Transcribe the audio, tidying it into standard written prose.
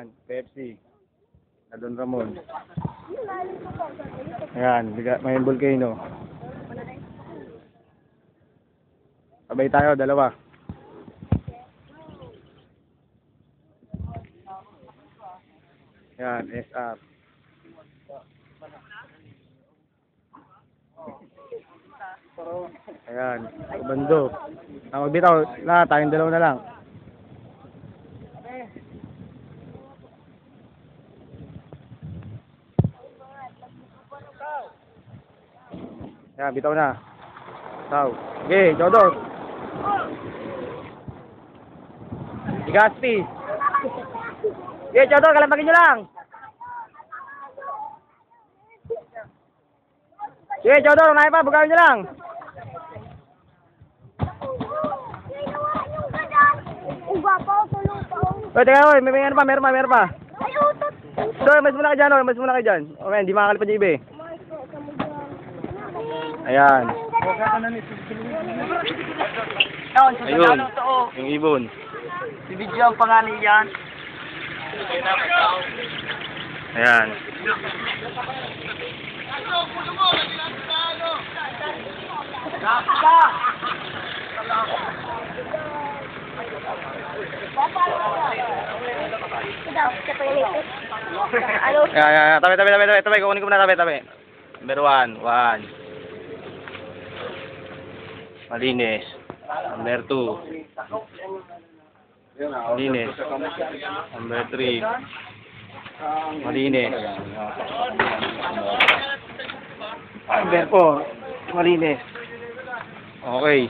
Ayan, Pepsi. Na Don Ramon. Ayan, may volcano. Sabay tayo, dalawa. Ayan, SR. Ayan, bando. Magbitaw na, tayong dalawa na lang. Ayan, bitaw na. Bitaw. Okay, Jodor. Igasti. Okay, Jodor, kalampagin nyo lang. Okay, Jodor, unahin pa, bugawin nyo lang. Oy, teka, oy, may meron pa. Ay, utot! So, mas muna ka dyan. Okay, hindi makakalipad yung iba eh. Ayan. Ayun, yung ibon. Si Bidyo ang pangalan yan. Ayan. Ayan, tabi, kukunin ko muna tabi. Number 1. Malinis. Number 2. Malinis. Number 3. Malinis. Number 4. Malinis. Okay.